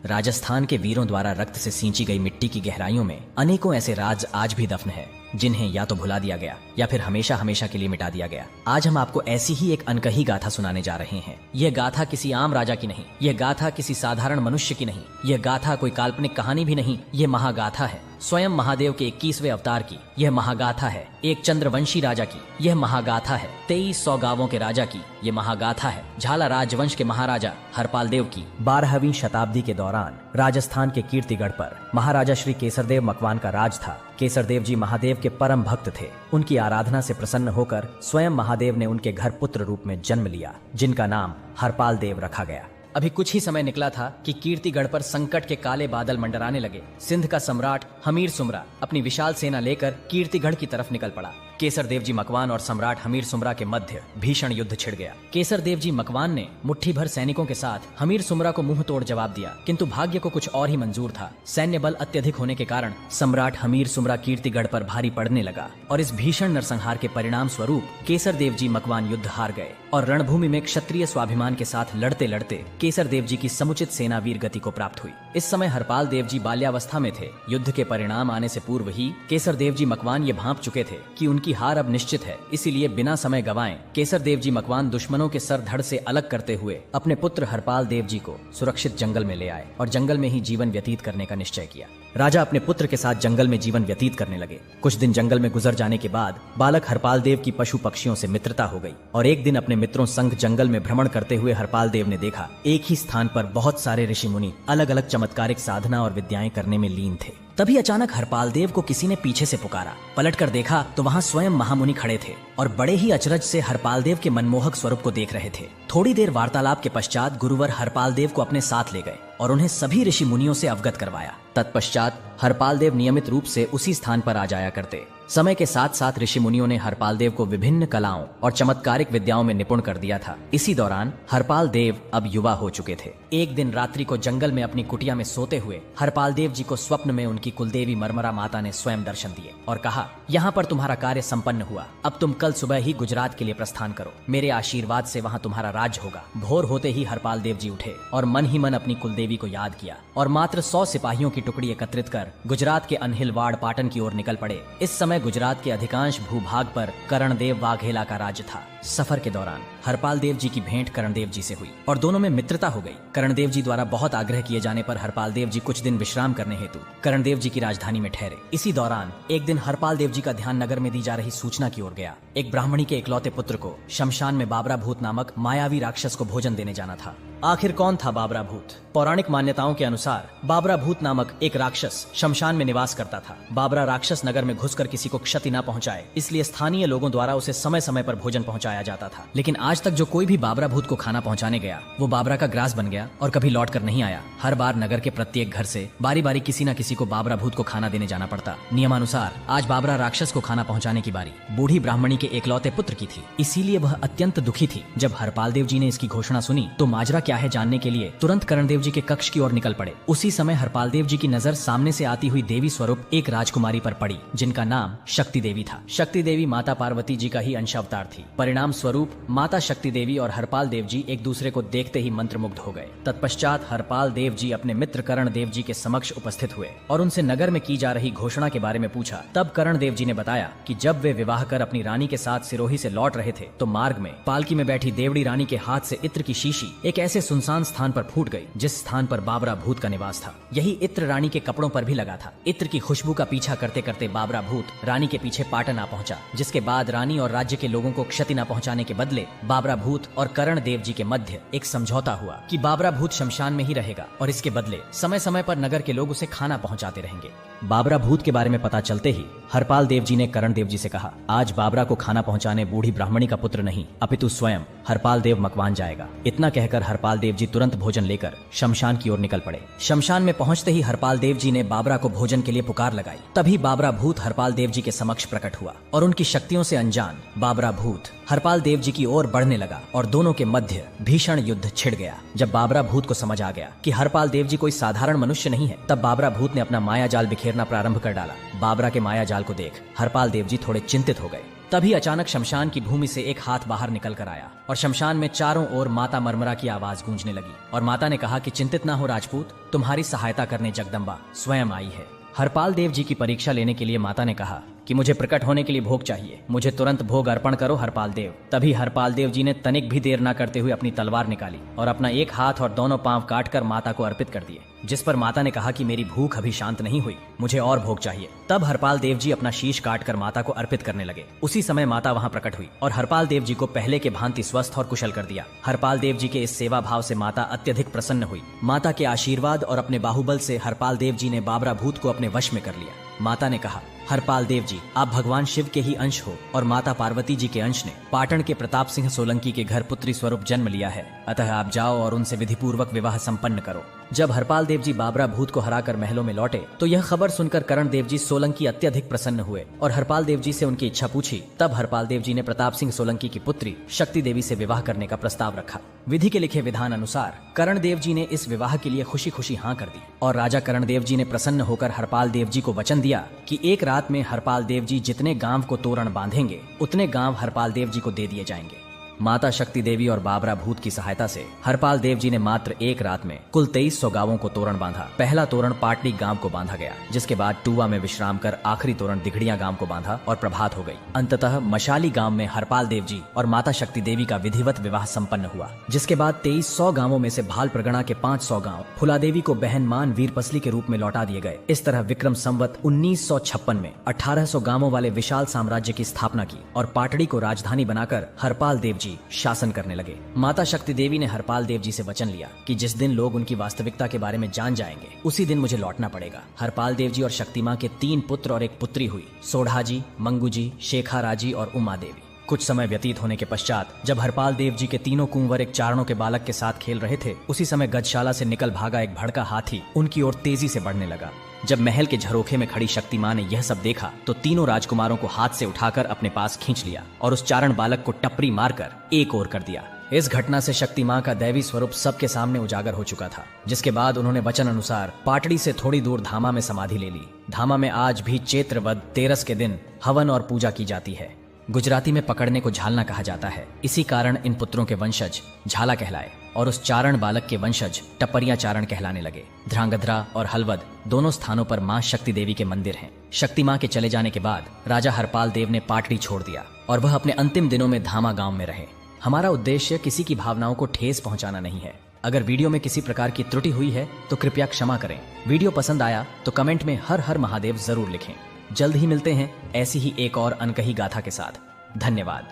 राजस्थान के वीरों द्वारा रक्त से सींची गई मिट्टी की गहराइयों में अनेकों ऐसे राज आज भी दफन है, जिन्हें या तो भुला दिया गया या फिर हमेशा हमेशा के लिए मिटा दिया गया। आज हम आपको ऐसी ही एक अनकही गाथा सुनाने जा रहे हैं। यह गाथा किसी आम राजा की नहीं, यह गाथा किसी साधारण मनुष्य की नहीं, यह गाथा कोई काल्पनिक कहानी भी नहीं, यह महागाथा है स्वयं महादेव के 21वें अवतार की। यह महागाथा है एक चंद्रवंशी राजा की। यह महागाथा है 2300 गांवों के राजा की। यह महागाथा है झाला राजवंश के महाराजा हरपाल देव की। 12वीं शताब्दी के दौरान राजस्थान के कीर्तिगढ़ पर महाराजा श्री केसरदेव मकवान का राज था। केसरदेव जी महादेव के परम भक्त थे। उनकी आराधना से प्रसन्न होकर स्वयं महादेव ने उनके घर पुत्र रूप में जन्म लिया, जिनका नाम हरपाल देव रखा गया। अभी कुछ ही समय निकला था कि कीर्तिगढ़ पर संकट के काले बादल मंडराने लगे। सिंध का सम्राट हमीर सुमरा अपनी विशाल सेना लेकर कीर्तिगढ़ की तरफ निकल पड़ा। केसरदेव जी मकवान और सम्राट हमीर सुमरा के मध्य भीषण युद्ध छिड़ गया। केसरदेव जी मकवान ने मुट्ठी भर सैनिकों के साथ हमीर सुमरा को मुंह तोड़ जवाब दिया, किंतु भाग्य को कुछ और ही मंजूर था। सैन्य बल अत्यधिक होने के कारण सम्राट हमीर सुमरा कीर्तिगढ़ पर भारी पड़ने लगा और इस भीषण नरसंहार के परिणाम स्वरूप केसरदेव जी मकवान युद्ध हार गए और रणभूमि में क्षत्रिय स्वाभिमान के साथ लड़ते लड़ते केसरदेव जी की समुचित सेना वीर गति को प्राप्त हुई। इस समय हरपाल देव जी बाल्यावस्था में थे। युद्ध के परिणाम आने से पूर्व ही केसरदेव जी मकवान ये भांप चुके थे कि उनकी हार अब निश्चित है। इसीलिए बिना समय गवाएं केसरदेव जी मकवान दुश्मनों के सर धड़ से अलग करते हुए अपने पुत्र हरपाल देव जी को सुरक्षित जंगल में ले आए और जंगल में ही जीवन व्यतीत करने का निश्चय किया। राजा अपने पुत्र के साथ जंगल में जीवन व्यतीत करने लगे। कुछ दिन जंगल में गुजर जाने के बाद बालक हरपाल देव की पशु पक्षियों से मित्रता हो गई और एक दिन अपने मित्रों संग जंगल में भ्रमण करते हुए हरपाल देव ने देखा एक ही स्थान पर बहुत सारे ऋषि मुनि अलग अलग चमत्कारिक साधना और विद्याएं करने में लीन थे। तभी अचानक हरपाल देव को किसी ने पीछे से पुकारा। पलटकर देखा तो वहां स्वयं महामुनि खड़े थे और बड़े ही अचरज से हरपाल देव के मनमोहक स्वरूप को देख रहे थे। थोड़ी देर वार्तालाप के पश्चात गुरुवर हरपाल देव को अपने साथ ले गए और उन्हें सभी ऋषि मुनियों से अवगत करवाया। तत्पश्चात हरपाल देव नियमित रूप से उसी स्थान पर आ जाया करते। समय के साथ साथ ऋषि मुनियों ने हरपाल देव को विभिन्न कलाओं और चमत्कारिक विद्याओं में निपुण कर दिया था। इसी दौरान हरपाल देव अब युवा हो चुके थे। एक दिन रात्रि को जंगल में अपनी कुटिया में सोते हुए हरपाल देव जी को स्वप्न में उनकी कुलदेवी मरमरा माता ने स्वयं दर्शन दिए और कहा, यहाँ पर तुम्हारा कार्य संपन्न हुआ। अब तुम कल सुबह ही गुजरात के लिए प्रस्थान करो। मेरे आशीर्वाद से वहाँ तुम्हारा राज होगा। भोर होते ही हरपाल देव जी उठे और मन ही मन अपनी कुलदेवी को याद किया और मात्र 100 सिपाहियों की टुकड़ी एकत्रित कर गुजरात के अनहिलवाड़ पाटन की ओर निकल पड़े। इस समय गुजरात के अधिकांश भूभाग पर करणदेव वाघेला का राज था। सफर के दौरान हरपाल देव जी की भेंट करणदेव जी से हुई और दोनों में मित्रता हो गई। करणदेव जी द्वारा बहुत आग्रह किए जाने पर हरपाल देव जी कुछ दिन विश्राम करने हेतु करणदेव जी की राजधानी में ठहरे। इसी दौरान एक दिन हरपाल देव जी का ध्यान नगर में दी जा रही सूचना की ओर गया। एक ब्राह्मणी के इकलौते पुत्र को शमशान में बाबरा भूत नामक मायावी राक्षस को भोजन देने जाना था। आखिर कौन था बाबरा भूत? पौराणिक मान्यताओं के अनुसार बाबरा भूत नामक एक राक्षस शमशान में निवास करता था। बाबरा राक्षस नगर में घुसकर किसी को क्षति न पहुंचाए, इसलिए स्थानीय लोगों द्वारा उसे समय समय पर भोजन पहुंचाया जाता था। लेकिन आज तक जो कोई भी बाबरा भूत को खाना पहुंचाने गया वो बाबरा का ग्रास बन गया और कभी लौट कर नहीं आया। हर बार नगर के प्रत्येक घर से बारी बारी किसी न किसी को बाबरा भूत को खाना देने जाना पड़ता। नियमानुसार आज बाबरा राक्षस को खाना पहुंचाने की बारी बूढ़ी ब्राह्मणी के एकलौते पुत्र की थी। इसीलिए वह अत्यंत दुखी थी। जब हरपाल देव जी ने इसकी घोषणा सुनी तो माजरा क्या है जानने के लिए तुरंत करणदेव जी के कक्ष की ओर निकल पड़े। उसी समय हरपाल देव जी की नजर सामने से आती हुई देवी स्वरूप एक राजकुमारी पर पड़ी, जिनका नाम शक्ति देवी था। शक्ति देवी माता पार्वती जी का ही अंशावतार थी। परिणाम स्वरूप माता शक्ति देवी और हरपाल देव जी एक दूसरे को देखते ही मंत्रमुग्ध हो गए। तत्पश्चात हरपाल देव जी अपने मित्र करण देव जी के समक्ष उपस्थित हुए और उनसे नगर में की जा रही घोषणा के बारे में पूछा। तब करण देव जी ने बताया कि जब वे विवाह कर अपनी रानी के साथ सिरोही से लौट रहे थे तो मार्ग में पालकी में बैठी देवड़ी रानी के हाथ से इत्र की शीशी एक ऐसे सुनसान स्थान पर फूट गई जिस स्थान पर बाबरा भूत का निवास था। यही इत्र रानी के कपड़ों पर भी लगा था। इत्र की खुशबू का पीछा करते करते बाबरा भूत रानी के पीछे पाटन आ पहुंचा, जिसके बाद रानी और राज्य के लोगों को क्षति न पहुंचाने के बदले बाबरा भूत और करण देव जी के मध्य एक समझौता हुआ कि बाबरा भूत शमशान में ही रहेगा और इसके बदले समय समय पर नगर के लोग उसे खाना पहुंचाते रहेंगे। बाबरा भूत के बारे में पता चलते ही हरपाल देव जी ने करण देव जी से कहा, आज बाबरा को खाना पहुंचाने बूढ़ी ब्राह्मणी का पुत्र नहीं अपितु स्वयं हरपाल देव मकवान जाएगा। इतना कहकर हरपाल देव जी तुरंत भोजन लेकर शमशान की ओर निकल पड़े। शमशान में पहुंचते ही हरपाल देव जी ने बाबरा को भोजन के लिए पुकार लगाई। तभी बाबरा भूत हरपाल देव जी के समक्ष प्रकट हुआ और उनकी शक्तियों से अनजान बाबरा भूत हरपाल देव जी की ओर बढ़ने लगा और दोनों के मध्य भीषण युद्ध छिड़ गया। जब बाबरा भूत को समझ आ गया कि हरपाल देव जी कोई साधारण मनुष्य नहीं है, तब बाबरा भूत ने अपना माया जाल बिखेरना प्रारंभ कर डाला। बाबरा के माया जाल को देख हरपाल देव जी थोड़े चिंतित हो गए। तभी अचानक शमशान की भूमि से एक हाथ बाहर निकल कर आया और शमशान में चारों ओर माता मरमरा की आवाज गूंजने लगी और माता ने कहा कि चिंतित ना हो राजपूत, तुम्हारी सहायता करने जगदम्बा स्वयं आई है। हरपाल देव जी की परीक्षा लेने के लिए माता ने कहा कि मुझे प्रकट होने के लिए भोग चाहिए, मुझे तुरंत भोग अर्पण करो हरपाल देव। तभी हरपाल देव जी ने तनिक भी देर न करते हुए अपनी तलवार निकाली और अपना एक हाथ और दोनों पांव काटकर माता को अर्पित कर दिए, जिस पर माता ने कहा कि मेरी भूख अभी शांत नहीं हुई, मुझे और भोग चाहिए। तब हरपाल देव जी अपना शीश काटकर माता को अर्पित करने लगे। उसी समय माता वहां प्रकट हुई और हरपाल देव जी को पहले के भांति स्वस्थ और कुशल कर दिया। हरपाल देव जी के इस सेवा भाव से माता अत्यधिक प्रसन्न हुई। माता के आशीर्वाद और अपने बाहुबल से हरपाल देव जी ने बाबरा भूत को अपने वश में कर लिया। माता ने कहा, हरपाल देव जी, आप भगवान शिव के ही अंश हो और माता पार्वती जी के अंश ने पाटन के प्रताप सिंह सोलंकी के घर पुत्री स्वरूप जन्म लिया है, अतः आप जाओ और उनसे विधिपूर्वक विवाह संपन्न करो। जब हरपाल देव जी बाबरा भूत को हराकर महलों में लौटे तो यह खबर सुनकर करण देव जी सोलंकी अत्यधिक प्रसन्न हुए और हरपाल देव जी से उनकी इच्छा पूछी। तब हरपाल देव जी ने प्रताप सिंह सोलंकी की पुत्री शक्ति देवी से विवाह करने का प्रस्ताव रखा। विधि के लिखे विधान अनुसार करण देव जी ने इस विवाह के लिए खुशी खुशी हाँ कर दी और राजा करण देव जी ने प्रसन्न होकर हरपाल देव जी को वचन दिया कि एक रात में हरपाल देव जी जितने गांव को तोरण बांधेंगे उतने गांव हरपाल देव जी को दे दिए जाएंगे। माता शक्ति देवी और बाबरा भूत की सहायता से हरपाल देव जी ने मात्र एक रात में कुल 2300 गांवों को तोरण बांधा। पहला तोरण पाटड़ी गांव को बांधा गया, जिसके बाद टूवा में विश्राम कर आखिरी तोरण दिघड़िया गांव को बांधा और प्रभात हो गई। अंततः मशाली गांव में हरपाल देव जी और माता शक्ति देवी का विधिवत विवाह संपन्न हुआ, जिसके बाद 2300 गांवों में से भाल प्रगणा के 500 गांव फुला देवी को बहन मान वीर पसली के रूप में लौटा दिए गए। इस तरह विक्रम संवत 1956 में 1800 गांवों वाले विशाल साम्राज्य की स्थापना की और पाटड़ी को राजधानी बनाकर हरपाल देव शासन करने लगे। माता शक्ति देवी ने हरपाल देव जी से वचन लिया कि जिस दिन लोग उनकी वास्तविकता के बारे में जान जाएंगे उसी दिन मुझे लौटना पड़ेगा। हरपाल देव जी और शक्ति मां के 3 पुत्र और 1 पुत्री हुई, सोढ़ाजी, मंगूजी, शेखाराजी और उमा देवी। कुछ समय व्यतीत होने के पश्चात जब हरपाल देव जी के तीनों कुंवर एक चारणों के बालक के साथ खेल रहे थे, उसी समय गजशाला से निकल भागा एक भड़का हाथी उनकी ओर तेजी से बढ़ने लगा। जब महल के झरोखे में खड़ी शक्ति मां ने यह सब देखा तो तीनों राजकुमारों को हाथ से उठाकर अपने पास खींच लिया और उस चारण बालक को टपरी मारकर एक ओर कर दिया। इस घटना से शक्ति मां का दैवी स्वरूप सबके सामने उजागर हो चुका था, जिसके बाद उन्होंने वचन अनुसार पाटड़ी से थोड़ी दूर धामा में समाधि ले ली। धामा में आज भी चैत्र वद 13 के दिन हवन और पूजा की जाती है। गुजराती में पकड़ने को झालना कहा जाता है। इसी कारण इन पुत्रों के वंशज झाला कहलाए और उस चारण बालक के वंशज टपरिया चारण कहलाने लगे। ध्रांगध्रा और हलवद दोनों स्थानों पर मां शक्ति देवी के मंदिर हैं। शक्ति मां के चले जाने के बाद राजा हरपाल देव ने पाटड़ी छोड़ दिया और वह अपने अंतिम दिनों में धामा गांव में रहे। हमारा उद्देश्य किसी की भावनाओं को ठेस पहुंचाना नहीं है। अगर वीडियो में किसी प्रकार की त्रुटि हुई है तो कृपया क्षमा करें। वीडियो पसंद आया तो कमेंट में हर हर महादेव जरूर लिखें। जल्द ही मिलते हैं ऐसी ही एक और अनकही गाथा के साथ। धन्यवाद।